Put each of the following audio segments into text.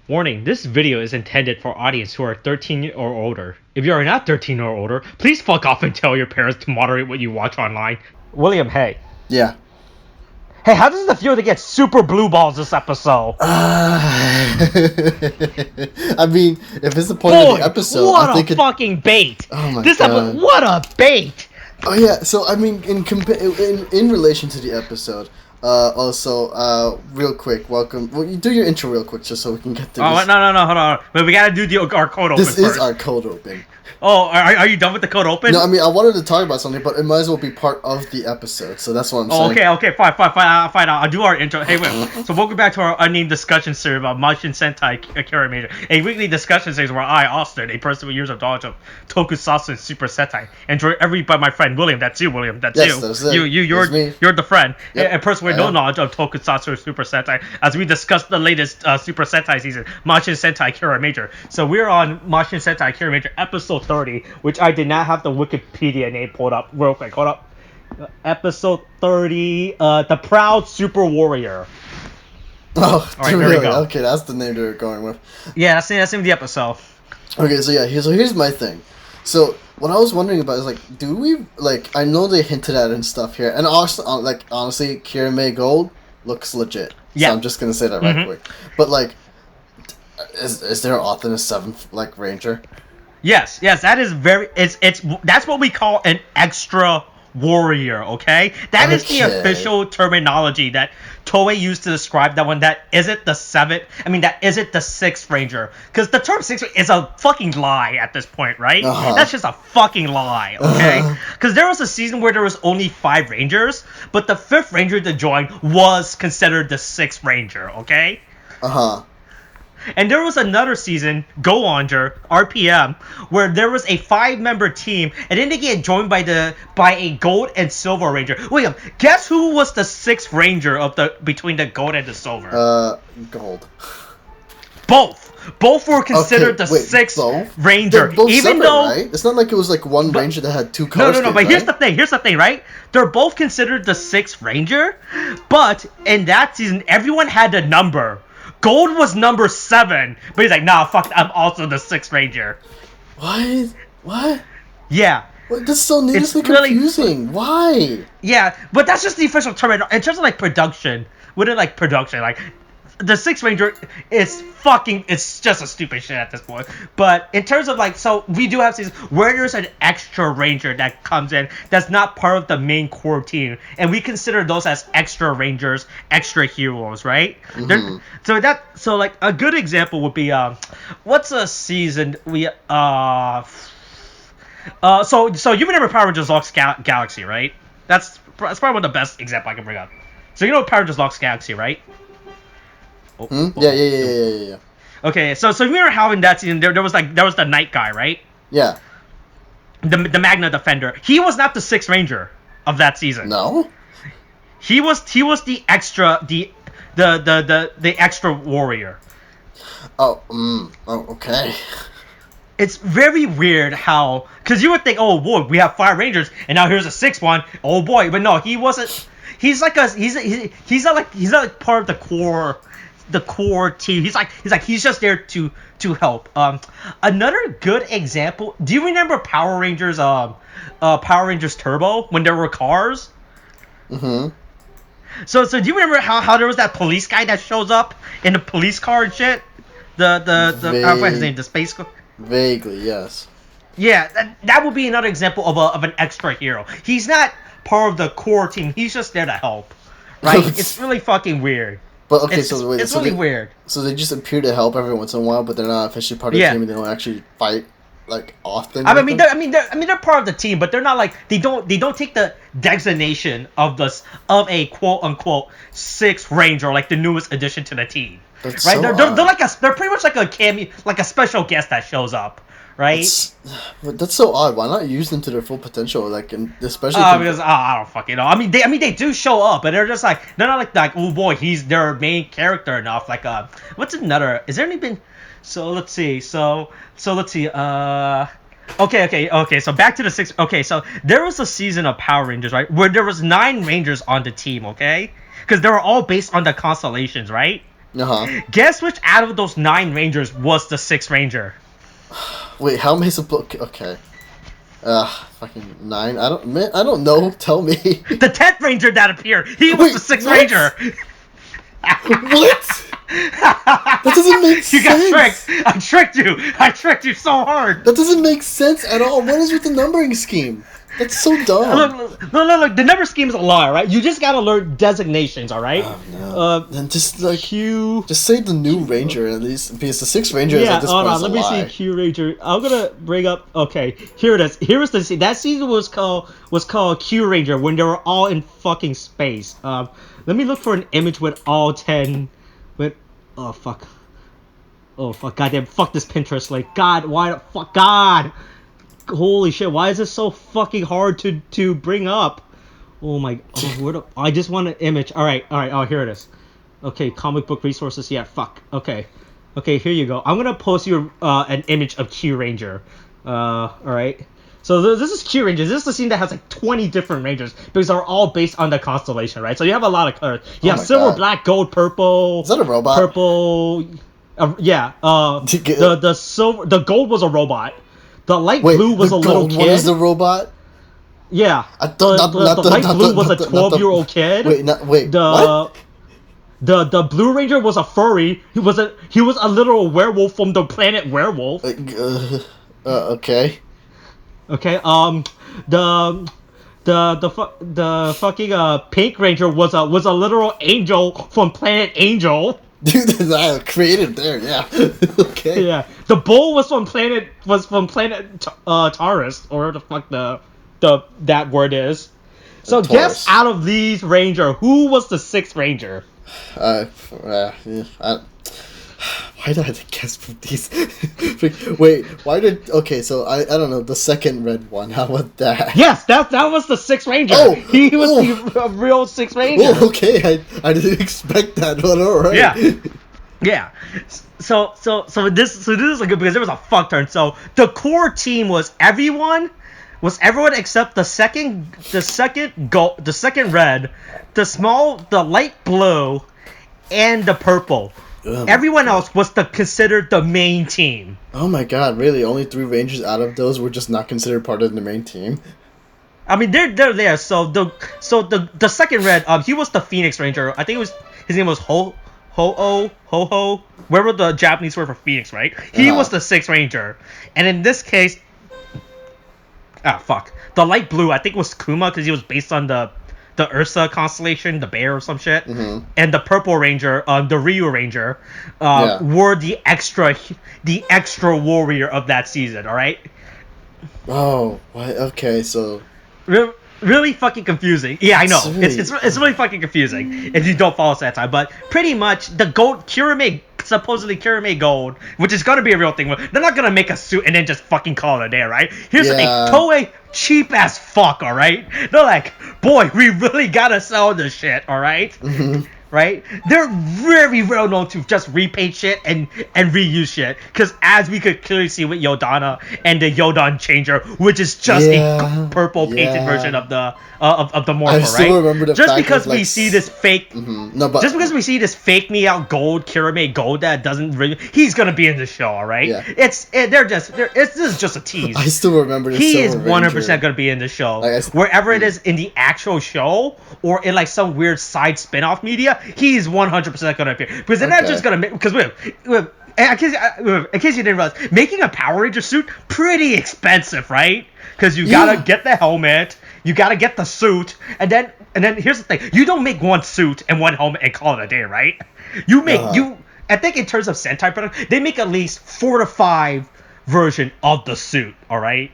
Warning, this video is intended for audience who are 13 or older. If you are not 13 or older, please fuck off and tell your parents to moderate what you watch online. William, hey. Yeah. Hey, how does it feel to get super blue balls this episode? I mean, if it's the point of the episode, what I think a fucking bait! Oh my this god! What a bait! Oh yeah, so I mean, in relation to the episode, also, real quick, welcome. Well, you do your intro real quick, just so we can get through. Oh this. no, hold on. But we gotta do our code open. This is our code open. Oh, are you done with the code open? No, I mean, I wanted to talk about something, but it might as well be part of the episode, so that's what I'm saying. Okay, fine. I'll do our intro. Hey, wait. So welcome back to our unnamed discussion series about Mashin Sentai Kiramager, a weekly discussion series where I, Austin, a person with years of knowledge of tokusatsu and Super Sentai, and every by my friend William. That's you, William. That's yes, you. That's it. You're the friend, yep, a person with no knowledge of tokusatsu or Super Sentai, as we discuss the latest Super Sentai season, Mashin Sentai Kiramager. So we're on Mashin Sentai Kiramager episode 30, which I did not have the Wikipedia name pulled up. Real quick, hold up. Episode 30, The Proud Super Warrior. Oh, all right, really? There we go. Okay, that's the name they were going with. Yeah, that's the name of the episode. Okay, so yeah, here's my thing. So what I was wondering about is like, do we like? I know they hinted at it and stuff here, and also honestly, Kiramai Gold looks legit. Yeah, so I'm just gonna say that right quick. But like, is there an author in a 7th like Ranger? Yes, that is very. It's that's what we call an extra warrior. Okay, that is the official terminology that Toei used to describe that one. That isn't the 7th. I mean, that isn't the 6th Ranger, because the term 6th is a fucking lie at this point, right? That's just a fucking lie. Okay, because there was a season where there was only 5 Rangers, but the 5th Ranger to join was considered the 6th Ranger. Okay. And there was another season, Go Onger, RPM, where there was a 5-member team, and then they get joined by a Gold and Silver Ranger. William, guess who was the 6th Ranger between the Gold and the Silver? Gold. Both were considered the 6th Ranger. They're both even separate, though, right? It's not like it was like one Ranger that had 2 colors. No. But here's the thing, right? They're both considered the 6th Ranger, but in that season, everyone had a number. Gold was number 7, but he's like, nah, fuck, I'm also the 6th Ranger. What? Yeah. That's so needlessly confusing. Why? Yeah, but that's just the official term. In terms of, like, production, like, the 6th Ranger is it's just a stupid shit at this point. But in terms of, like, so we do have seasons where there's an extra Ranger that comes in that's not part of the main core team, and we consider those as extra Rangers, extra heroes, right? So like a good example would be what's a season we so you remember Power Rangers Lost Galaxy, right? That's probably one of the best example I can bring up. So you know Power Rangers Lost Galaxy, right? Yeah. Okay, so we were having that season. There was the Night guy, right? Yeah. The Magna Defender. He was not the 6th Ranger of that season. No. He was the extra the extra warrior. Okay. It's very weird how, because you would think, oh boy, we have 5 Rangers, and now here's a 6th one. Oh boy, but no, he wasn't. He's not like part of the core team. He's just there to help. Another good example. Do you remember Power Rangers Turbo when there were cars? So do you remember how there was that police guy that shows up in the police car and shit? I forgot his name, the space car. Vaguely, yes. Yeah, that would be another example of an extra hero. He's not part of the core team. He's just there to help. Right? It's really fucking weird. But okay, it's really weird. So they just appear to help every once in a while, but they're not officially part of the team, and they don't actually fight like often. They're part of the team, but they're not like they don't take the designation of a quote unquote 6th Ranger, like the newest addition to the team. That's right? So they're pretty much like a cameo, like a special guest that shows up. Right? But that's so odd. Why not use them to their full potential? Like, especially because I don't fucking know. I mean, they do show up, but they're just like they're not like oh boy, he's their main character enough. Like what's another? Is there any been? So let's see. So let's see. Okay. So back to the 6th. Okay, so there was a season of Power Rangers, right, where there was 9 Rangers on the team. Okay, because they were all based on the constellations, right? Guess which out of those 9 Rangers was the 6th Ranger? Wait, how many supposed? Okay. Fucking 9. I don't know. Tell me. The 10th Ranger that appeared. He was the 6th Ranger. What? That doesn't make sense. You got tricked. I tricked you so hard. That doesn't make sense at all. What is with the numbering scheme? That's so dumb. Look. The number scheme is a lie, right? You just gotta learn designations, all right? Oh, no. Then just like just say the new Ranger at least, because the 6th Ranger is at this point let me see Q Ranger. I'm gonna bring up. Okay, here it is. Here is the that season was called Q Ranger when they were all in fucking space. Let me look for an image with all 10. With oh fuck, goddamn, fuck this Pinterest. Like God, why the fuck, God. Holy shit, why is this so fucking hard to bring up? Oh my, I just want an image. Alright, oh, here it is. Okay, comic book resources, yeah, fuck. Okay, here you go. I'm gonna post you an image of Q Ranger. Alright. So this is Q Rangers. This is the scene that has like 20 different Rangers, because they're all based on the constellation, right? So you have a lot of colors. You have silver, black, gold, purple. Is that a robot? Purple, yeah. The gold was a robot. The light blue was a little kid. What is the robot? Yeah. The light blue was a 12-year-old kid. Wait. What? The Blue Ranger was a furry. He was a literal werewolf from the planet Werewolf. Okay. Okay. The fucking Pink Ranger was a literal angel from planet Angel. Dude, that's creative there, yeah. Okay. Yeah. The bull was from planet Taurus, or the fuck that word is. So guess out of these Ranger, who was the 6th Ranger? Why did I have to guess from these? Wait, okay, so I don't know, the second red one, how about that? Yes, that was the 6th Ranger. Oh! He was the real 6th Ranger. Oh, okay, I didn't expect that, but alright. Yeah. So this is a good, because there was a fuck turn. So the core team was everyone except the second red, the light blue, and the purple. Everyone else was considered the main team. Oh my god, really? Only 3 Rangers out of those were just not considered part of the main team? I mean, they're there. So the second red, he was the Phoenix Ranger. I think his name was Ho Ho, wherever the Japanese word for Phoenix, right? He was the 6th Ranger. And in this case, the light blue, I think was Kuma, because he was based on the Ursa constellation, the bear or some shit. Mm-hmm. And the purple Ranger, the Ryu Ranger, were the extra warrior of that season, alright? Oh, what? Okay, so... Really fucking confusing. Yeah, I know. It's really fucking confusing if you don't follow Sentai. But pretty much, the gold, supposedly Kiramai Gold, which is gonna be a real thing. They're not gonna make a suit and then just fucking call it a day, right? Here's the thing. Toei, cheap as fuck, alright? They're like, boy, we really gotta sell this shit, alright? Mm-hmm. Right? They're very well known to just repaint shit and reuse shit. Because as we could clearly see with Yodana and the Yodon Changer, which is just a purple painted version of the Morpho, I still remember the just fact because of, like, we see this fake, just because we see this fake me out gold Kiramai Gold that doesn't really, he's gonna be in the show, alright? Yeah. This is just a tease. I still remember this. He is 100% gonna be in the show, wherever it is in the actual show or in like some weird side spin-off media. He's 100% gonna appear, because they're not just gonna make, because in case you didn't realize, making a Power Ranger suit pretty expensive, right? Because you gotta get the helmet, you gotta get the suit, and then here's the thing: you don't make one suit and one helmet and call it a day, right? You make I think in terms of Sentai production, they make at least 4 to 5 version of the suit. All right.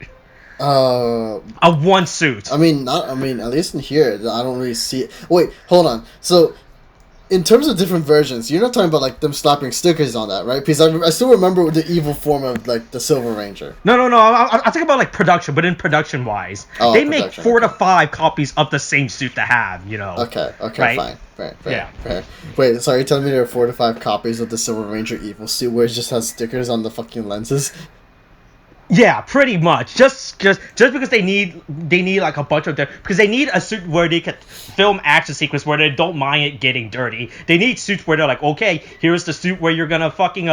Of one suit. I mean, at least in here, I don't really see it. Wait, hold on. So, in terms of different versions, you're not talking about like them slapping stickers on that, right? Because I still remember the evil form of like the Silver Ranger. No. I'm talking about like production, but in production wise, they make 4 to 5 copies of the same suit to have. You know. Okay, right? fine. Yeah. Wait, so are you telling me there are 4 to 5 copies of the Silver Ranger evil suit where it just has stickers on the fucking lenses? Yeah, pretty much. Just because they need like a bunch of because they need a suit where they can film action sequence where they don't mind it getting dirty. They need suits where they're like, okay, here's the suit where you're gonna fucking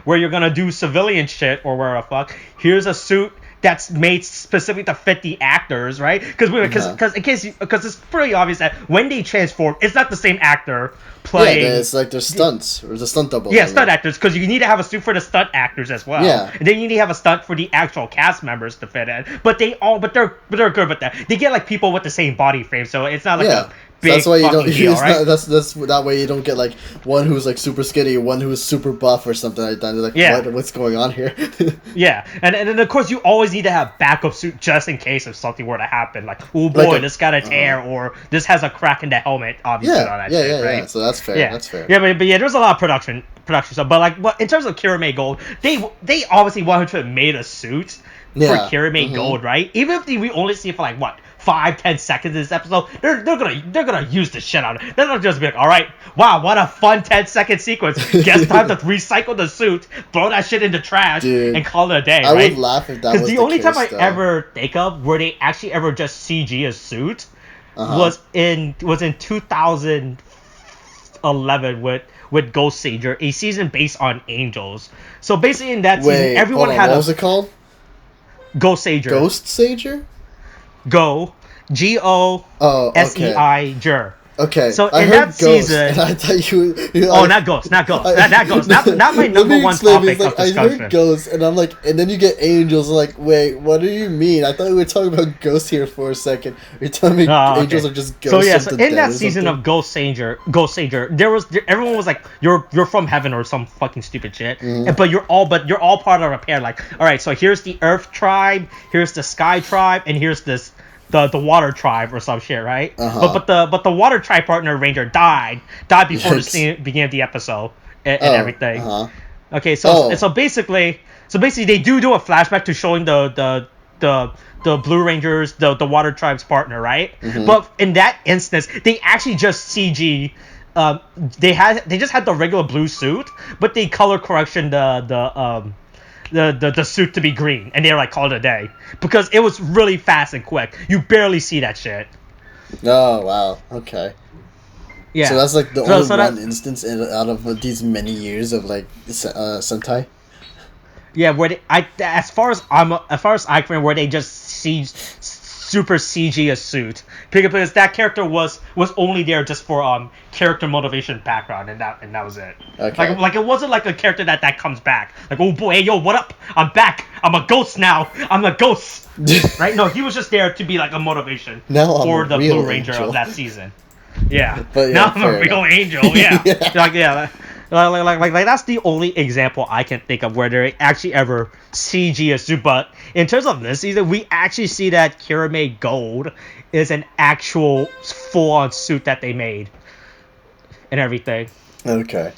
where you're gonna do civilian shit or where the fuck. Here's a suit that's made specific to fit the actors, right? Because it's pretty obvious that when they transform, it's not the same actor playing. Yeah, it's like there's stunts or the stunt double. Yeah, stunt actors, because you need to have a suit for the stunt actors as well. Yeah, and then you need to have a stunt for the actual cast members to fit in. But they're good with that. They get like people with the same body frame, so it's not like a big that's why you don't. Deal, right? That's that way you don't get like one who's like super skinny, one who's super buff or something like that. Like, what's going on here? Yeah, and then of course you always need to have backup suit just in case if something were to happen. Like, oh boy, like this got a tear, or this has a crack in the helmet. Obviously, all that shit, right? Yeah. So that's fair. Yeah. That's fair. Yeah, but there's a lot of production stuff. But like, in terms of Kiramai Gold, they obviously wanted to have made a suit for Kiramai Gold, right? Even if we only see it for like what 5-10 seconds in this episode, they're gonna use the shit out of it. They're not just be like, all right, wow, what a fun 10-second sequence. Guess time to recycle the suit, throw that shit in the trash, and call it a day. I right? would laugh if that was the only case, time I though. ever think of where they actually ever just CG a suit was in 2011 with Ghost Sager, a season based on Angels. So basically in that season, everyone had what was it called? Ghost Sager. Ghost Sager? Go. G-O-S-E-I-Ger. Okay. So I in heard that season, and I thought you not Ghost. Not my number one topic of discussion. I heard Ghost, and I'm like, and then you get Angels. I'm like, wait, what do you mean? I thought we were talking about Ghost here for a second. You're telling me Angels are just ghosts. So in that season of Ghost Sager, everyone was like, you're from heaven or some fucking stupid shit. But you're all part of a pair. Like, all right, so here's the Earth tribe, here's the Sky tribe, and here's this. The Water Tribe or some shit, right? But the Water Tribe partner Ranger died before the scene began the episode and everything. Okay, so basically they do a flashback to showing the Blue Rangers, the Water Tribe's partner, right? But in that instance, they actually just CG. They just had the regular blue suit, but they color correction the suit to be green, and they're like, called it a day because it was really fast and quick. You barely see that shit. Oh wow, okay. Yeah. So that's like the only one instance out of these many years of like Sentai. Yeah, where as far as I can remember, where they just super CG a suit because that character was only there just for character motivation background and that was it. Okay. Like it wasn't like a character that comes back like, oh boy, hey yo, what up? I'm back. I'm a ghost now. I'm a ghost. Right? No, he was just there to be like a motivation for the Blue Ranger of that season. Yeah. But now I'm a real angel. Yeah. Like that's the only example I can think of where they actually ever CG a suit. But in terms of this season, we actually see that Kiramai Gold is an actual full-on suit that they made and everything. Okay.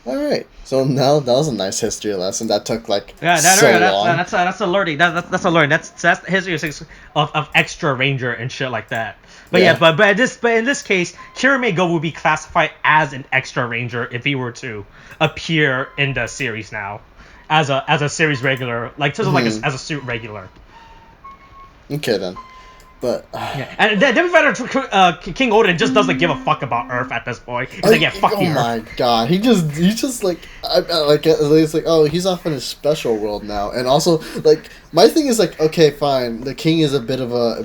All right. So now that was a nice history lesson that took like long. That's a learning. That's a learning. That's the history of extra Ranger and shit like that. But but in this case, Kiramai Gold would be classified as an extra Ranger if he were to appear in the series now, as a series regular, like just like as a suit regular. Okay then. But and then King Odion just doesn't give a fuck about Earth at this point. He's like, yeah, fuck you. Oh my god, he just like it's like, oh, he's off in his special world now, and also like my thing is like, okay, fine, the king is a bit of a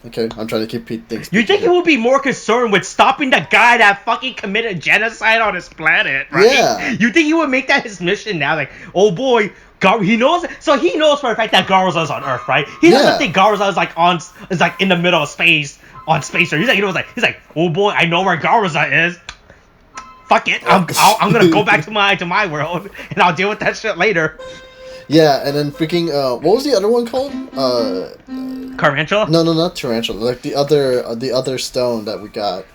okay, I'm trying to keep things. You think he would be more concerned with stopping the guy that fucking committed genocide on his planet, right? Yeah. You think he would make that his mission now? Like, oh boy. He knows for a fact that Garza is on Earth, right? He doesn't think Garza is like in the middle of space on Spacer. He's like, oh boy, I know where Garza is. Fuck it, I'm gonna go back to my world and I'll deal with that shit later. Yeah, and then freaking what was the other one called? Tarantula? No, not Tarantula. Like the other stone that we got.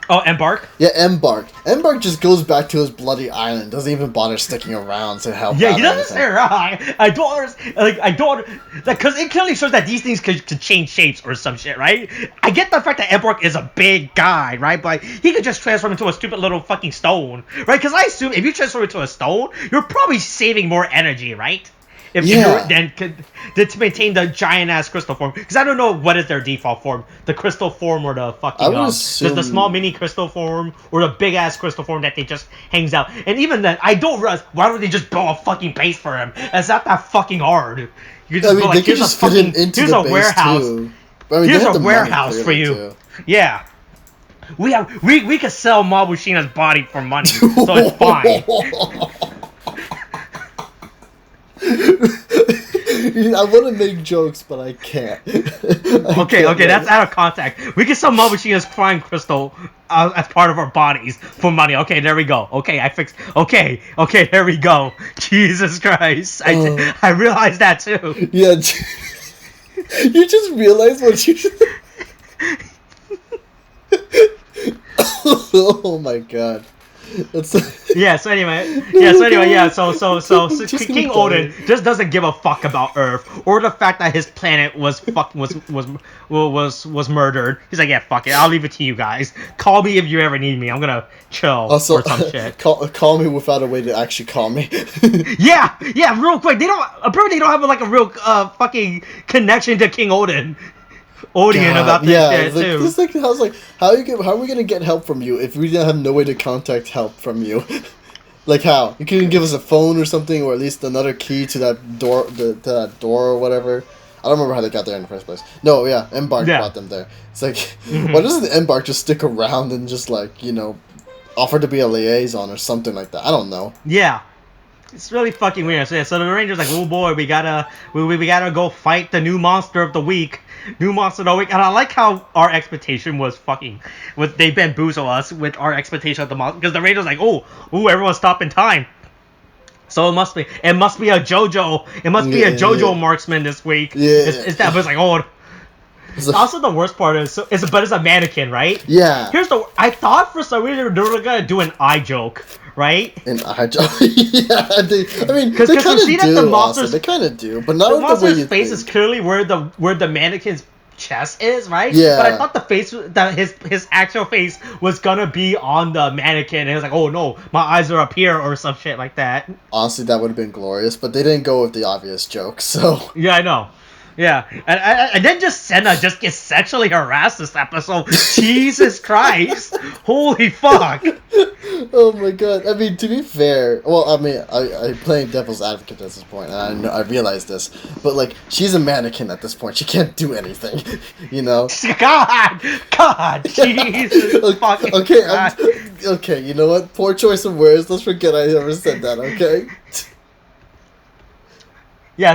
Oh, Embark? Yeah, Embark. Embark just goes back to his bloody island. Doesn't even bother sticking around to help. Yeah, he doesn't say right. I don't understand. Like, I don't. Like, because it clearly shows that these things could change shapes or some shit, right? I get the fact that Embark is a big guy, right? But he could just transform into a stupid little fucking stone, right? Because I assume if you transform into a stone, you're probably saving more energy, right? If then to maintain the giant ass crystal form, because I don't know what is their default form, the crystal form or the fucking the small mini crystal form or the big ass crystal form that they just hangs out. And even then, I don't realize why don't they just build a fucking base for him? It's not that fucking hard. You just go like, here's a fucking here's a warehouse. Here's a warehouse for you. Too. Yeah. We could sell Mabushina's body for money, so it's fine. I want to make jokes, but I can't. Okay, that's out of context. We can sell Mabushina's flying crystal as part of our bodies for money. Okay, there we go. Okay, I fixed. Okay, there we go. Jesus Christ, I realized that too. Yeah, you just realized what you. Oh my god. So anyway, so King Odin just doesn't give a fuck about Earth or the fact that his planet was murdered. He's like, yeah, fuck it, I'll leave it to you guys. Call me if you ever need me. I'm gonna chill or some shit. Call me without a way to actually call me. yeah, real quick. They don't have like a real fucking connection to King Odin. Odion about this shit too. It's like, I was like, how are we gonna get help from you if we didn't have no way to contact help from you? Like how? You couldn't give us a phone or something, or at least another key to that door, to that door or whatever. I don't remember how they got there in the first place. No, yeah, Embark brought them there. It's like, why doesn't Embark just stick around and just like, offer to be a liaison or something like that? I don't know. Yeah. It's really fucking weird. So the Ranger's like, oh boy, we gotta go fight the new monster of the week. And I like how our expectation was they bamboozle us with our expectation of the monster, because the Ranger's like, oh, everyone's stopping time. So it must be a JoJo. It must be a JoJo marksman this week. Yeah. It's that, but it's like, oh. Also, the worst part is it's a mannequin, right? Yeah. I thought for some reason they were gonna do an eye joke, right? An eye joke. Yeah, they kind of do. The monster's, they kind of do, but not the monster's face is clearly where the mannequin's chest is, right? Yeah. But I thought the face, his actual face was gonna be on the mannequin, and it was like, oh no, my eyes are up here or some shit like that. Honestly, that would have been glorious, but they didn't go with the obvious joke, so. Yeah, I know. Yeah, and then Senna just gets sexually harassed this episode. Jesus Christ. Holy fuck. Oh my god. I mean, to be fair, well, I mean, I'm playing devil's advocate at this point, and I realize this, but, like, she's a mannequin at this point. She can't do anything, God, Jesus fucking God. Okay, you know what? Poor choice of words. Let's forget I ever said that, okay? So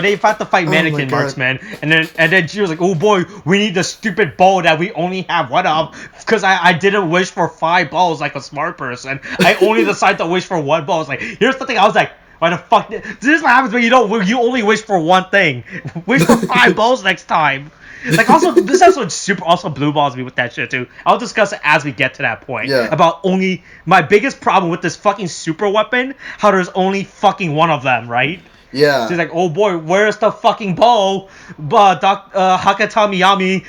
they have to fight Mannequin Marksman, and then she was like, oh boy, we need the stupid bow that we only have one of, because I didn't wish for 5 bows like a smart person. I only decided to wish for 1 bow. I was like, here's the thing, I was like, why the fuck? This is what happens when you only wish for 1 thing. Wish for 5 bows next time. Like, also, this episode also blue balls me with that shit too. I'll discuss it as we get to that point. Yeah. About only my biggest problem with this fucking super weapon, how there's only fucking 1 of them, right? Yeah. She's like, oh boy, where's the fucking bow? Hakata Miyami,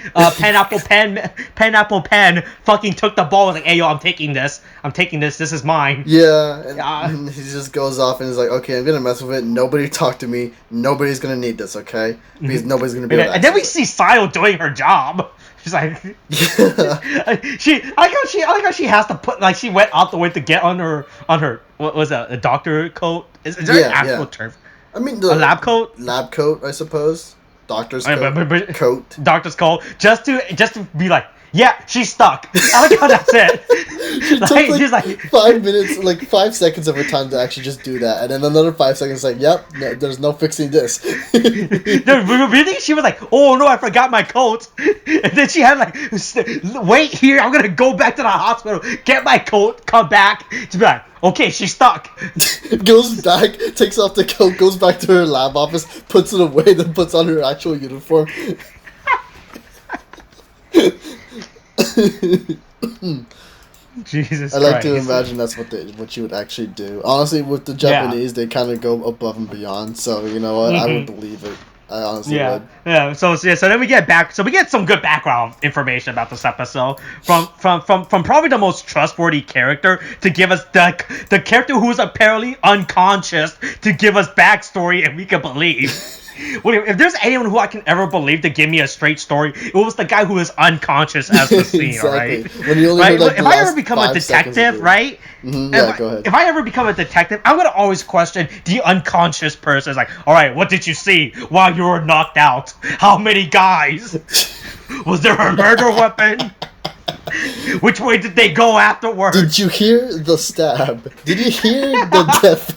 Pineapple Pen, fucking took the bow. I was like, hey yo, I'm taking this, this is mine. Yeah, and he just goes off and is like, okay, I'm gonna mess with it. Nobody talk to me. Nobody's gonna need this, okay? Because nobody's gonna be able to And then we see Sayo doing her job. She's like, I like how she has to put, like, she went out the way to get on her, what was that, a doctor coat? Is there an actual term? I mean, a lab coat? Lab coat, I suppose. Doctor's coat. Coat. Doctor's coat. Just to be like, yeah, she's stuck. I like how that's it. She took she's like 5 minutes, like 5 seconds of her time to actually just do that, and then another 5 seconds, like, yep, no, there's no fixing this. Really? She was like, oh no, I forgot my coat, and then she had like, wait here, I'm gonna go back to the hospital, get my coat, come back to be like, okay, she's stuck. Goes back, takes off the coat, goes back to her lab office, puts it away, then puts on her actual uniform. Jesus I like Christ. to imagine that's what you would actually do. Honestly, with the Japanese, they kind of go above and beyond. So you know what? I would believe it. I honestly would. Yeah. So then we get back. So we get some good background information about this episode from probably the most trustworthy character to give us the character who is apparently unconscious to give us backstory and we can believe. If there's anyone who I can ever believe to give me a straight story, it was the guy who is unconscious as the scene, exactly. right? When you only heard, like, if I ever become a detective, right? Yeah, go ahead. If I ever become a detective, I'm gonna always question the unconscious person. It's like, all right, what did you see while you were knocked out? How many guys? Was there a murder weapon? Which way did they go afterwards? Did you hear the stab? Did you hear the death?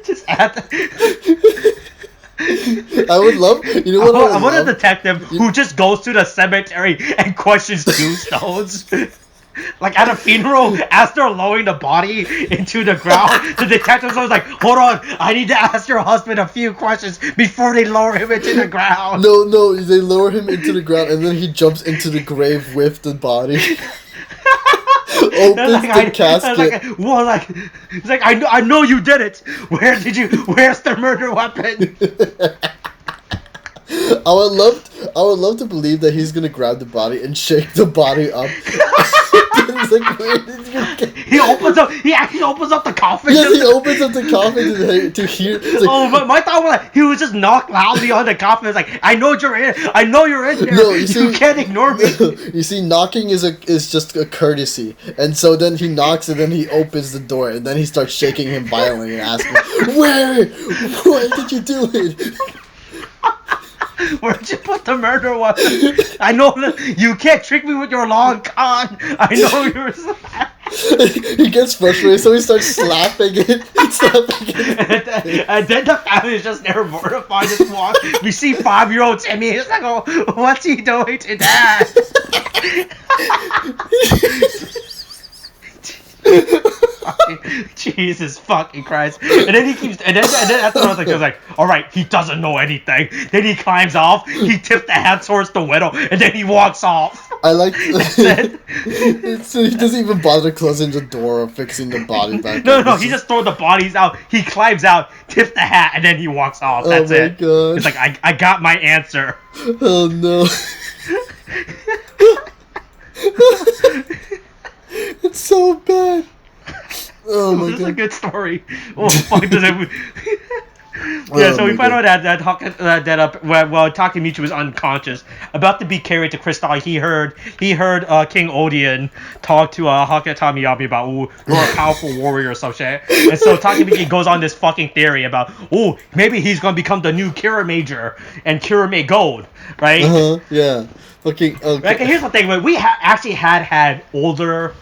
Just add I would love. You know what? I want a detective who just goes to the cemetery and questions tombstones. Like at a funeral, as they're lowering the body into the ground, the detective's always like, "Hold on, I need to ask your husband a few questions before they lower him into the ground." No, they lower him into the ground and then he jumps into the grave with the body. Opens the casket. It's like I know you did it. Where's the murder weapon? I would love to believe that he's gonna grab the body and shake the body up. He actually opens up the coffin. Yes, he opens up the coffin to hear. Like, but my thought was like, he was just knocked loudly on the coffin. It's like, I know you're in here. No, you can't ignore me. You see, knocking is just a courtesy, and so then he knocks and then he opens the door and then he starts shaking him violently and asking, "Why did you do it? Where'd you put the murder weapon? I know that you can't trick me with your long con. I know you're." He gets frustrated, so he starts slapping it. And then the family is just there mortified as walk. We see 5-year-old Timmy. He's like, "Oh, what's he doing to Dad?" Jesus fucking Christ. And then and then afterwards he was like, all right, he doesn't know anything. Then he climbs off, he tips the hat towards the widow, and then he walks off. I like so he doesn't even bother closing the door or fixing the body back up. No, he just throws the bodies out, he climbs out, tips the hat, and then he walks off. That's it. God. It's like, I got my answer. Oh no. It's so bad. Oh my god. This is a good story. Oh fuck, does it? Yeah, so we find out that Takemichi was unconscious, about to be carried to Crystal. He heard King Odion talk to Hakata Tamiyami about, "Ooh, you're a powerful warrior" or some shit. And so Takemichi goes on this fucking theory about, "Ooh, maybe he's gonna become the new Kiramager and Kiramai Gold," right? Yeah. Fucking. Okay. Right. And here's the thing: we actually had older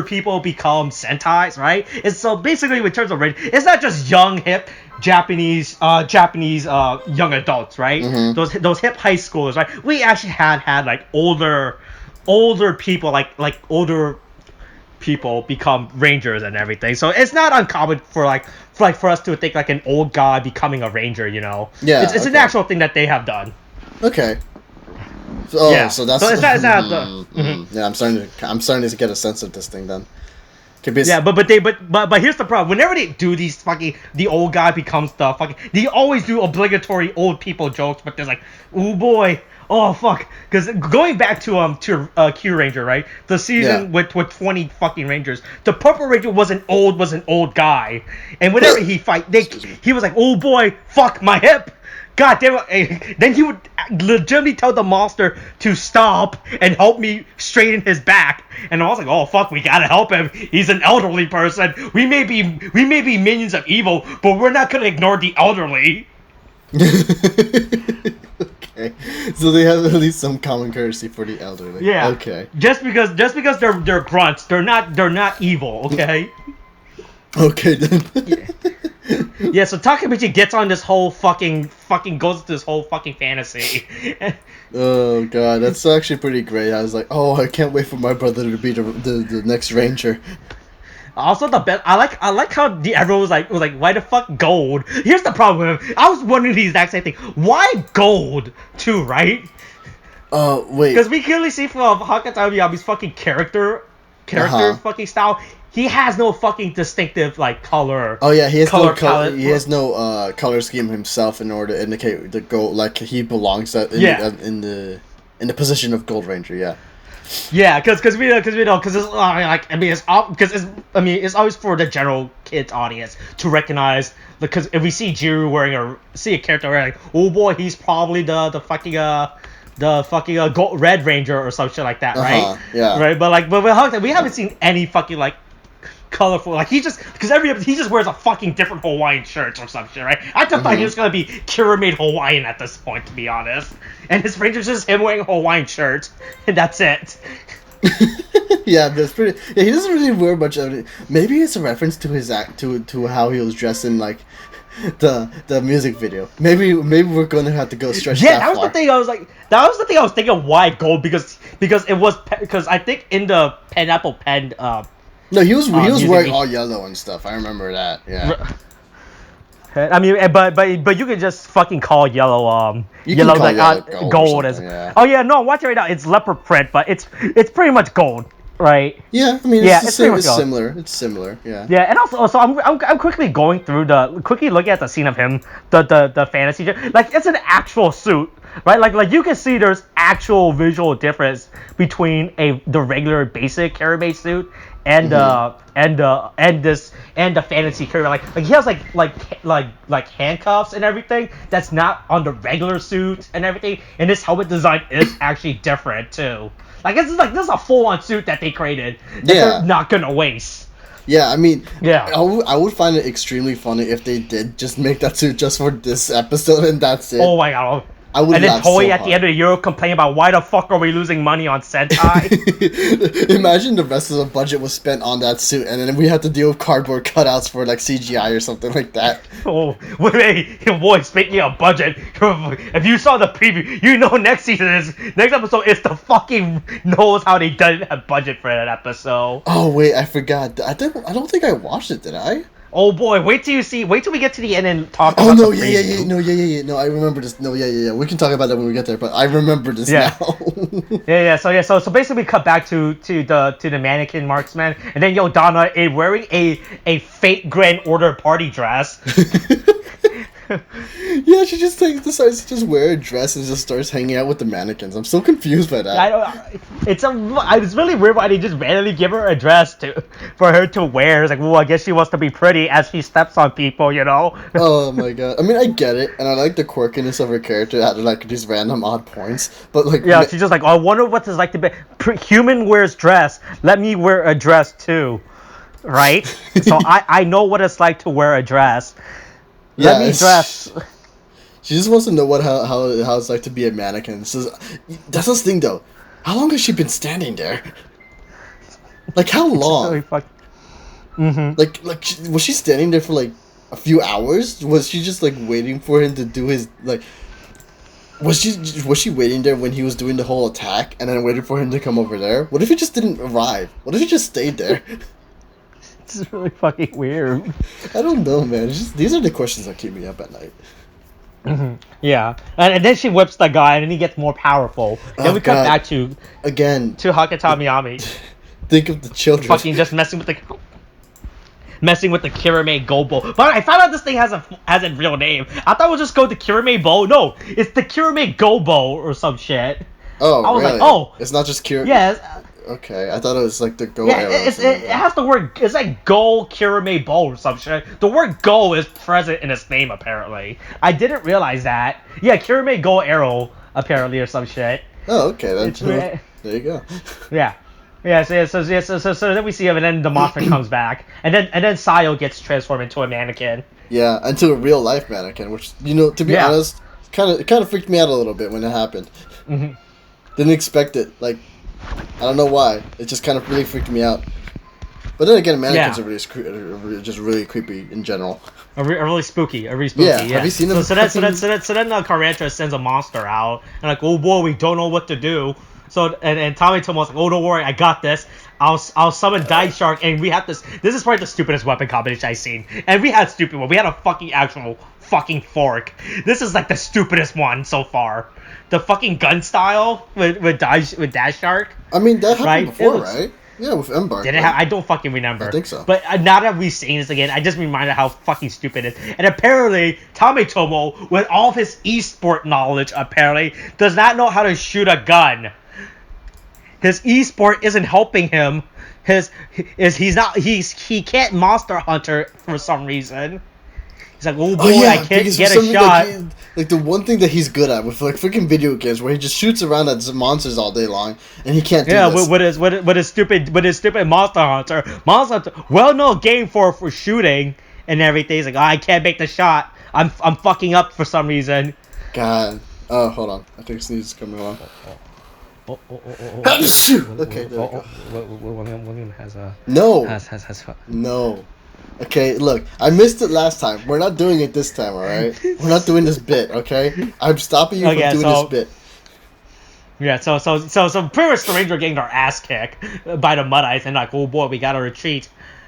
people become Sentais, right? And so basically, in terms of range, it's not just young, hip Japanese young adults, right? Mm-hmm. Those hip high schoolers, right? We actually had like older people, like older people become rangers and everything. So it's not uncommon for us to think like an old guy becoming a ranger, you know? Yeah. It's an actual thing that they have done. Okay. So that's. So it's not Yeah, I'm starting to get a sense of this thing then. Yeah, but here's the problem. Whenever they do these the old guy becomes the they always do obligatory old people jokes. But there's like, oh boy, oh fuck, because going back to Q Ranger, right? The season with 20 fucking Rangers, the Purple Ranger was an old guy, and whenever he he was like, oh boy, fuck my hip. God damn it. Then he would legitimately tell the monster to stop and help me straighten his back. And I was like, oh fuck, we gotta help him. He's an elderly person. We may be minions of evil, but we're not gonna ignore the elderly. Okay. So they have at least some common courtesy for the elderly. Yeah. Okay. Just because they're grunts, they're not evil, okay? Okay then. Yeah, so Takemichi gets on this whole fucking goes to this whole fucking fantasy. Oh god, that's actually pretty great. I was like, oh, I can't wait for my brother to be the next ranger. Also, the best. I like how everyone was like, why the fuck gold? Here's the problem with him. I was wondering the exact same thing. Why gold too, right? Wait. Because we clearly see from Hakata Miyabi's fucking character fucking style, he has no fucking distinctive like color. Oh yeah, he has color no color. palette. He has no color scheme himself in order to indicate the gold. Like he belongs in the position of Gold Ranger. Yeah. Yeah, because we know because it's like it's always for the general kids audience to recognize, because if we see Jiru see a character wearing like, oh boy, he's probably the fucking gold, Red Ranger or some shit like that, right? Yeah. Right, but with Hakata, we haven't seen any fucking like colorful, like he just wears a fucking different Hawaiian shirt or some shit, right? I just thought he was gonna be Kiramai Hawaiian at this point, to be honest. And his Ranger's just him wearing a Hawaiian shirt, and that's it. Yeah, that's pretty. Yeah, he doesn't really wear much of it. Maybe it's a reference to his to how he was dressed in like the music video. Maybe we're gonna have to go stretch. Yeah, that was the thing. I was like, that was the thing I was thinking. Why gold? Because I think in the Pineapple Pen. No, he was wearing all yellow and stuff. I remember that. Yeah. I mean, but you can just fucking call yellow yellow gold as. Yeah. Oh yeah, no, I'm watching right now. It's leopard print, but it's pretty much gold, right? Yeah, I mean, it's similar. It's similar. Yeah. Yeah, and also I'm quickly going through looking at the scene of him, the fantasy, like it's an actual suit, right? Like you can see there's actual visual difference between the regular basic Kiramai suit and the fantasy Kiramai. Like he has like handcuffs and everything that's not on the regular suit and everything, and this helmet design is actually different too. Like this is a full-on suit that they created that they're not gonna waste. Yeah, I mean, yeah, I would find it extremely funny if they did just make that suit just for this episode and that's it. Oh my god. I would. And then Toei so at the end of the year complain about why the fuck are we losing money on Sentai? Imagine the rest of the budget was spent on that suit, and then we had to deal with cardboard cutouts for like CGI or something like that. Oh, wait, boy, speaking of budget, if you saw the preview, you know next episode is the fucking knows how they didn't have budget for that episode. Oh wait, I forgot. I don't think I watched it. Did I? Oh boy, wait till we get to the end and talk about the preview. No, I remember this. No, yeah. We can talk about that when we get there, but I remember this now. So basically we cut back to the mannequin marksman, and then Donna wearing a fake Grand Order party dress. Yeah, she just decides to just wear a dress and just starts hanging out with the mannequins. I'm so confused by that. It's really weird why they just randomly give her a dress for her to wear. It's like, well, I guess she wants to be pretty as she steps on people, you know? Oh my god. I mean, I get it, and I like the quirkiness of her character at like these random odd points, but like... Yeah, she's just like, oh, I wonder what it's like to be... Human wears dress, let me wear a dress too. Right? So I know what it's like to wear a dress. Let me dress. She just wants to know how it's like to be a mannequin. So that's the thing, though. How long has she been standing there? Like how long? Really Like was she standing there for like a few hours? Was she just like waiting for him to do his like? Was she waiting there when he was doing the whole attack and then waiting for him to come over there? What if he just didn't arrive? What if he just stayed there? It's really fucking weird. I don't know, man. These are the questions that keep me up at night. Yeah, and then she whips the guy, and then he gets more powerful. Then we come back to Hakata Miyabi. Think of the children. Fucking just messing with the Kiramai Gold Bowl. But I found out this thing has a real name. I thought it was just called the Kiramai Bowl. No, it's the Kiramai Gold Bowl or some shit. Oh, I was really? like, oh, it's not just Kiramai. Yeah. Okay, I thought it was like the Go arrow. It has the word. It's like Go Kiramai Bowl or some shit. The word Go is present in its name apparently. I didn't realize that. Yeah, Kiramai Go arrow apparently or some shit. Oh, okay. There you go. Yeah. So then we see him, and then the monster comes back, and then Sayo gets transformed into a mannequin. Yeah, into a real life mannequin, which to be honest, kind of freaked me out a little bit when it happened. Didn't expect it. Like, I don't know why. It just kind of really freaked me out. But then again, mannequins are just really creepy in general. Are really spooky. Yeah. Have you seen them? So then Carrantra sends a monster out, and like, oh boy, we don't know what to do. and Tommy Tomo's like, oh, don't worry, I got this. I'll summon Dice Shark, and we have this. This is probably the stupidest weapon combination I've seen. And we had stupid one. We had a fucking actual fucking fork. This is like the stupidest one so far. The fucking gun style with Dash Shark. I mean, that happened before, right? Yeah, with Embark. Did it have? I don't fucking remember. I think so. But now that we've seen this again, I just reminded how fucking stupid it is. And apparently, Tommy Tomo, with all of his esport knowledge, apparently does not know how to shoot a gun. His esport isn't helping him. He can't monster hunter for some reason. He's like, oh boy, I can't get a shot. Like the one thing that he's good at with like freaking video games, where he just shoots around at monsters all day long, and he can't do this. Yeah, with his stupid Monster Hunter. Monster Hunter, well-known game for shooting and everything. He's like, oh, I can't make the shot. I'm fucking up for some reason. God. Oh, hold on. I think Sneeze is coming along. Okay, there we go. William has a... No. Has No. Okay, look, I missed it last time. We're not doing it this time, alright? We're not doing this bit, okay? I'm stopping you from doing this bit. Yeah, so pretty much the Ranger getting their ass kicked by the Muddites, and like, oh boy, we gotta retreat.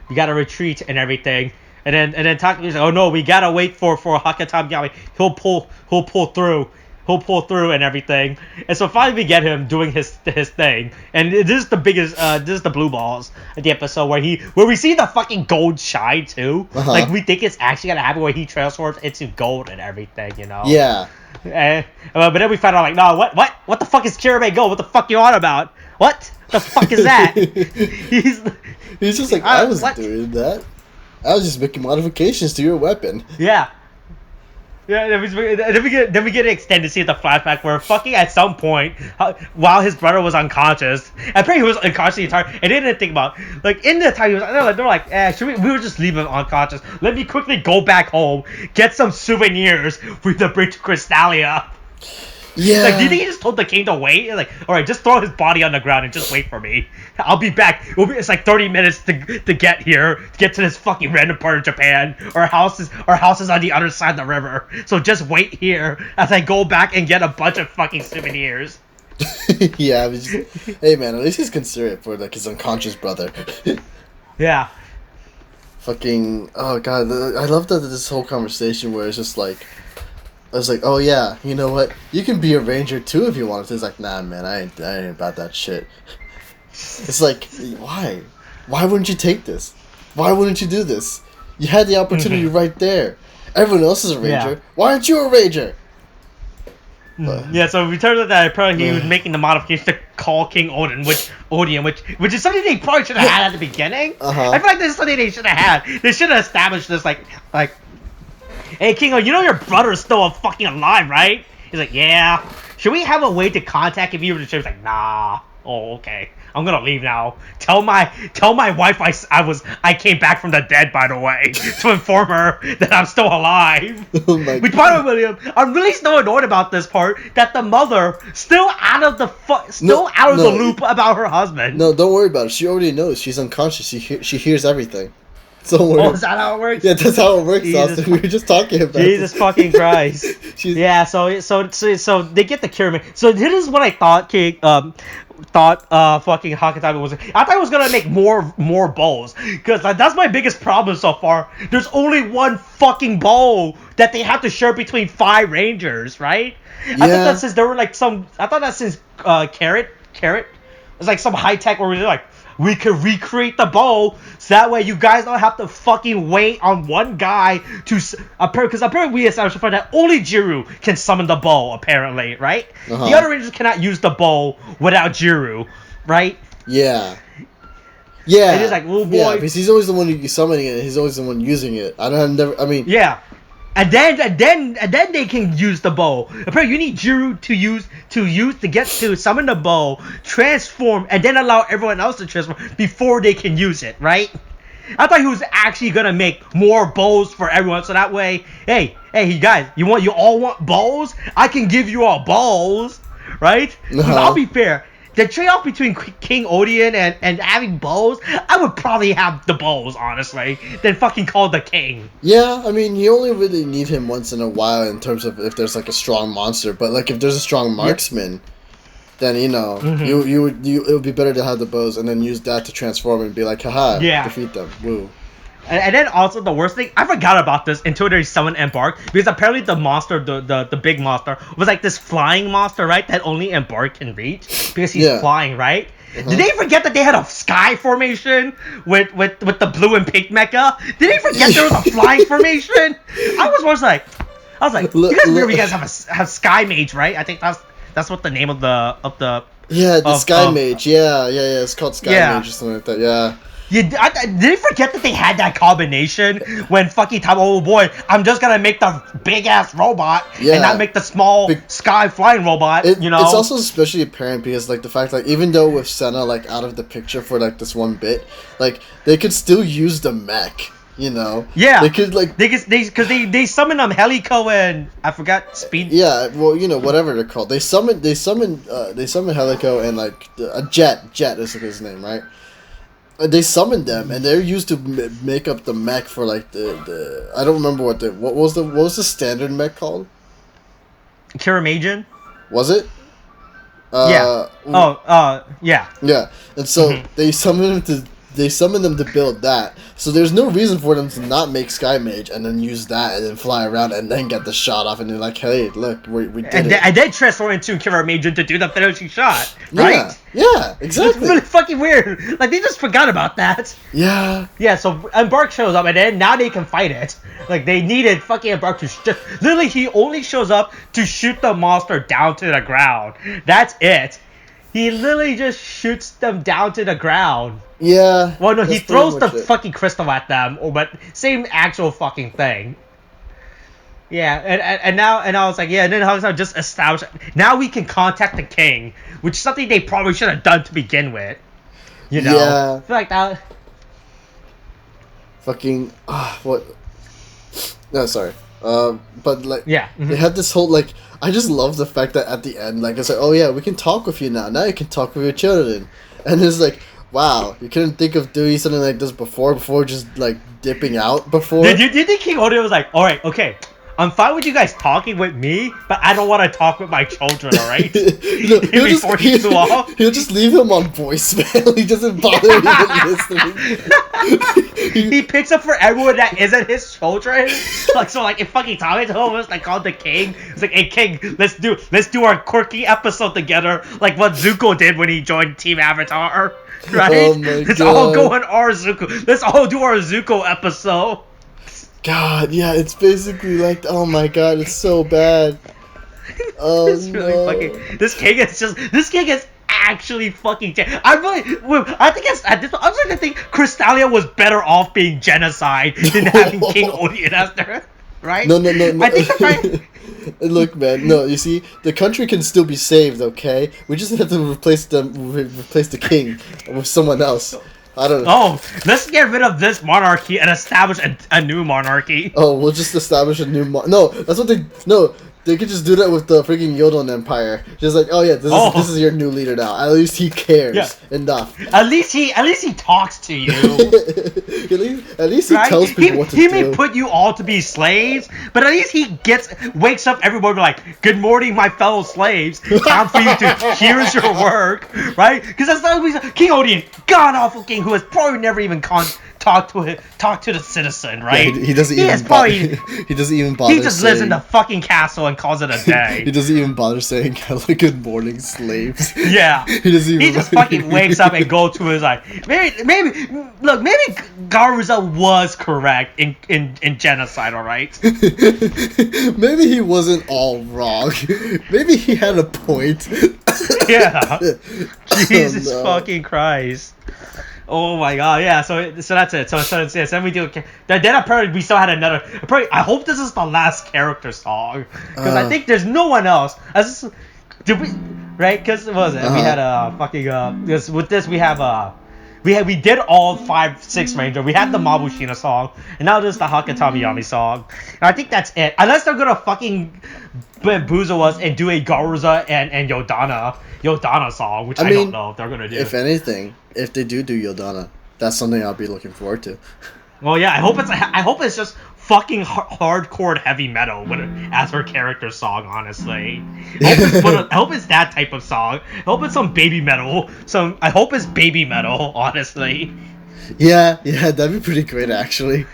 We gotta retreat and everything. And then Takuya's like, oh no, we gotta wait for Hakata Yami. He'll pull through. He'll pull through and everything. And so finally we get him doing his thing. And this is the biggest this is the blue balls at the episode where we see the fucking gold shine too. Uh-huh. Like we think it's actually gonna happen where he transforms into gold and everything, you know? Yeah. But then we find out like, no, what the fuck is Kiramai Gold? What the fuck you on about? What the fuck is that? He's just like, I wasn't doing that. I was just making modifications to your weapon. Yeah. Yeah, then we get an extended scene at the flashback where fucking at some point, while his brother was unconscious, apparently he was unconscious the entire, and they didn't think about, like, in the time he was, they were like, we would just leave him unconscious. Let me quickly go back home, get some souvenirs for the bridge to Crystalia. Yeah. Like, do you think he just told the king to wait? Like, alright, just throw his body on the ground and just wait for me. I'll be back. It's like 30 minutes to get here, to get to this fucking random part of Japan. Our house is on the other side of the river. So just wait here as I go back and get a bunch of fucking souvenirs. Yeah, hey man, at least he's considerate for like his unconscious brother. Yeah. Fucking, oh god, I love that this whole conversation where it's just like, I was like, oh yeah, you know what? You can be a ranger too if you want to. It's like, nah, man, I ain't about that shit. It's like, why? Why wouldn't you take this? Why wouldn't you do this? You had the opportunity right there. Everyone else is a ranger. Yeah. Why aren't you a ranger? Yeah, so we turned out that apparently he was making the modification to call King Odion, which is something they probably should have had at the beginning. Uh-huh. I feel like this is something they should have had. They should have established this, like, hey, Kingo, you know your brother's still fucking alive, right? He's like, yeah. Should we have a way to contact him? He's like, nah. Oh, okay. I'm gonna leave now. Tell my wife I came back from the dead, by the way, to inform her that I'm still alive. Oh my God. Which, by the way, William, I'm really still annoyed about this part that the mother still out of the loop about her husband. No, don't worry about it. She already knows. She's unconscious. She hears everything. Don't worry. Oh, is that how it works? Yeah, that's how it works, Austin. We were just talking about Jesus fucking Christ. Yeah, so they get the Kiramai. So this is what I thought, King. Fucking Hakatami was. I thought it was gonna make more bows, because that's my biggest problem so far. There's only one fucking bow that they have to share between 5 rangers, right? Yeah. I thought that since there were like some. I thought that since Carrot was like some high tech where they're like, we could recreate the bow, so that way you guys don't have to fucking wait on one guy to... Because apparently we established that only Jiru can summon the bow, apparently, right? Uh-huh. The other rangers cannot use the bow without Jiru, right? Yeah. Yeah. And it's like, oh boy. Yeah, because he's always the one summoning it, and he's always the one using it. I mean... Yeah. And then they can use the bow. Apparently, you need Jiru to summon the bow, transform, and then allow everyone else to transform before they can use it, right? I thought he was actually gonna make more bows for everyone, so that way, hey, you guys, you all want bows? I can give you all bows, right? Uh-huh. I'll be fair. The trade-off between King Odion and having bows, I would probably have the bows, honestly, than fucking call the king. Yeah, I mean, you only really need him once in a while in terms of if there's, like, a strong monster. But, like, if there's a strong marksman, then it would be better to have the bows and then use that to transform and be like, haha, defeat them. Woo. And then also the worst thing, I forgot about this until they summoned Embark, because apparently the monster, the big monster, was like this flying monster, right? That only Embark can reach because he's flying, right? Did they forget that they had a sky formation with the blue and pink mecha? Did they forget there was a flying formation? I was like, you guys remember you guys have Skymage, right? I think that's what the name of the Skymage. Yeah, it's called Skymage or something like that. Yeah. Did they forget that they had that combination when fucking time? Oh boy, I'm just gonna make the big ass robot and not make the small sky flying robot. It's also especially apparent because like the fact like even though with Senna like out of the picture for like this one bit, like they could still use the mech. Yeah. They could like because they summon Helico and I forgot Speed. Yeah, well whatever they're called. They summon Helico and like a Jet is his name, right? They summoned them, and they're used to make up the mech for like the I don't remember what was the standard mech called? Kiramager? Was it? Yeah. Yeah. Yeah, and so they summoned them to build that. So there's no reason for them to not make Skymage and then use that and then fly around and then get the shot off and they're like, hey, look, we did it. And then transform into Kiramager to do the finishing shot, right? Yeah, exactly. It's really fucking weird. Like, they just forgot about that. Yeah. Yeah, so Embark shows up and then now they can fight it. Like, they needed fucking Embark to literally, he only shows up to shoot the monster down to the ground. That's it. He literally just shoots them down to the ground. Yeah. Well, no, he throws the fucking crystal at them, but same actual fucking thing. Yeah, and now I was like, yeah, and then I was just established. Now we can contact the king, which is something they probably should have done to begin with. Yeah. I feel like that. Fucking what? No, sorry. But like, yeah, they had this whole like. I just love the fact that at the end, like, it's like, oh yeah, we can talk with you now. Now you can talk with your children, and it's like, wow, you couldn't think of doing something like this before just like dipping out before. Did you think King Odion was like, all right, okay, I'm fine with you guys talking with me, but I don't want to talk with my children, all right? He'll just leave him on voicemail. He doesn't bother even listening. He picks up for everyone that isn't his children. Like, so like if fucking Tommy told us like called the king, it's like, hey King, let's do our quirky episode together, like what Zuko did when he joined Team Avatar. Right? Oh my Let's God. all go on our Zuko. Let's all do our Zuko episode. God, yeah, it's basically like, oh my God, it's so bad. Oh, it's really fucking. This king is actually fucking. I was like, to think Crystalia was better off being genocide than having King Odion as their. Right? No. I think Look, man, no, you see, the country can still be saved, okay? We just have to replace the king with someone else. I don't know. Oh, let's get rid of this monarchy and establish a new monarchy. Oh, we'll just establish a new No, that's what they could just do that with the freaking Yodon Empire. Just like, oh yeah, this is your new leader now. At least he cares enough. At least he talks to you. at least he tells people what to do. He may put you all to be slaves, but at least he wakes up everybody like, good morning, my fellow slaves. Time for you to here's your work, right? Because that's not King Odion, god awful king who has probably never even talk to the citizen, right? Yeah, he doesn't even bother. He doesn't even bother. He just lives in the fucking castle and calls it a day. He doesn't even bother saying "Good morning, slaves." Yeah. He just fucking wakes up and goes to his like maybe Garuza was correct in genocide, all right? Maybe he wasn't all wrong. Maybe he had a point. Yeah. Jesus fucking Christ. Oh my God! Yeah, so that's it. So then we do. Then apparently we still had another. I hope this is the last character song because I think there's no one else. Did we? Right? Because what was it? We had a fucking. With this we have we did all 5-6 Ranger. We had the Mabushina song, and now there's the Hakatami Yami song. And I think that's it. Unless they're gonna fucking bamboozle us and do a Garuza and Yodana song, which I don't know if they're gonna do. If anything, if they do Yodana, that's something I'll be looking forward to. Well, yeah, I hope it's just fucking hardcore heavy metal as her character song. Honestly, I hope it's that type of song. I hope it's some baby metal. I hope it's baby metal. Honestly. Yeah, that'd be pretty great actually.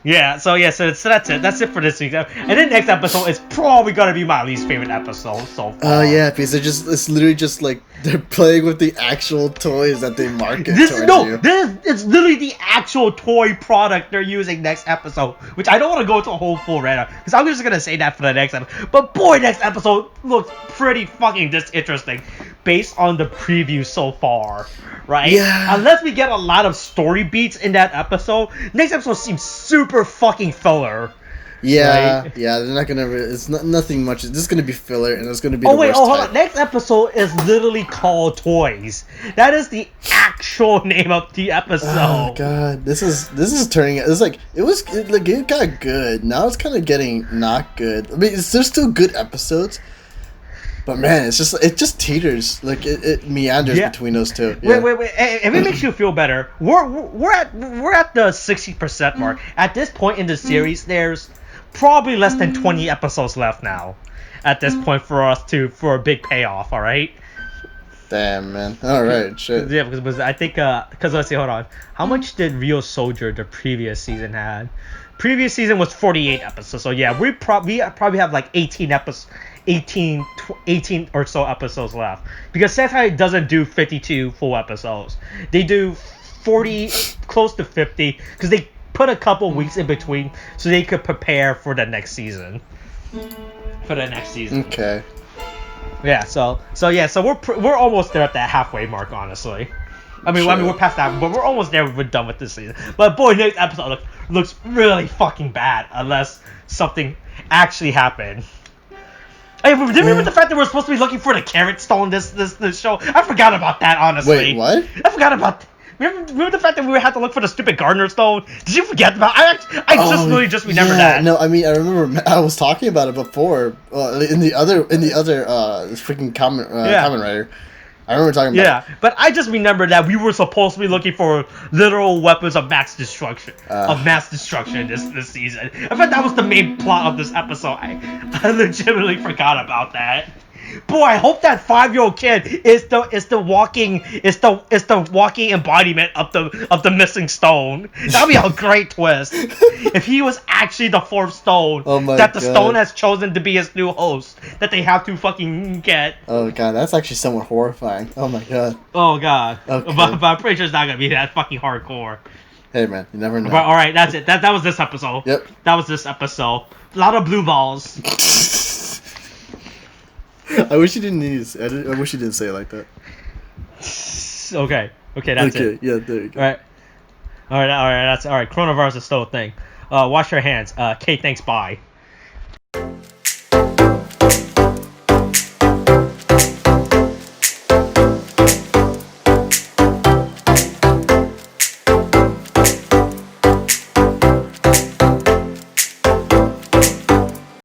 Yeah, so that's it. That's it for this week. And then next episode is probably gonna be my least favorite episode so far. Oh yeah, because it's literally just like they're playing with the actual toys that they market you. It's literally the actual toy product they're using next episode, which I don't want to go to a whole full rant because I'm just gonna say that for the next episode. But boy, next episode looks pretty fucking disinteresting based on the preview so far. Right? Yeah. Unless we get a lot of story beats in that episode, next episode seems super fucking filler. Yeah, right? Yeah, they're not gonna. It's nothing much. It's just gonna be filler, and it's gonna be. Hold on. Next episode is literally called Toys. That is the actual name of the episode. Oh god, this is turning. It's like it got good. Now it's kind of getting not good. I mean, there's still good episodes. But man, it just teeters, like it meanders between those two. Yeah. Wait. If it makes you feel better, we're at the 60% mark. At this point in the series, there's probably less than 20 episodes left now. At this point, for a big payoff. All right. Damn, man. All right, shit. Yeah, because I think let's see, hold on. How much did Real Soldier the previous season had? Previous season was 48 episodes. So yeah, we probably have like 18 or so episodes left, because Sentai doesn't do 52 full episodes. They do 40, close to 50, because they put a couple weeks in between so they could prepare for the next season. Okay. Yeah. So we're almost there at that halfway mark, honestly. I mean, we're past that, but we're almost there. We're done with this season. But boy, next episode looks really fucking bad unless something actually happened. Hey, remember the fact that we're supposed to be looking for the carrot stone this show? I forgot about that, honestly. Wait, what? I forgot about. Remember the fact that we had to look for the stupid gardener stone? Did you forget about? I just remember that. No, I mean I remember I was talking about it before in the other freaking Kamen Rider. I remember talking about it. But I just remember that we were supposed to be looking for literal weapons of mass destruction. This season. In fact, that was the main plot of this episode. I legitimately forgot about that. Boy, I hope that 5-year-old kid is the walking embodiment of the missing stone. That'd be a great twist. If he was actually the fourth stone the stone has chosen to be his new host that they have to fucking get. Oh god, that's actually somewhat horrifying. Oh my god. Oh god. Okay. But I'm pretty sure it's not gonna be that fucking hardcore. Hey man, you never know. But alright, that's it. That was this episode. Yep. That was this episode. A lot of blue balls. I wish you didn't I wish you didn't say it like that. Okay, that's it. Okay, yeah, there you go. Alright, that's alright. Coronavirus is still a thing. Wash your hands. Okay, thanks, bye.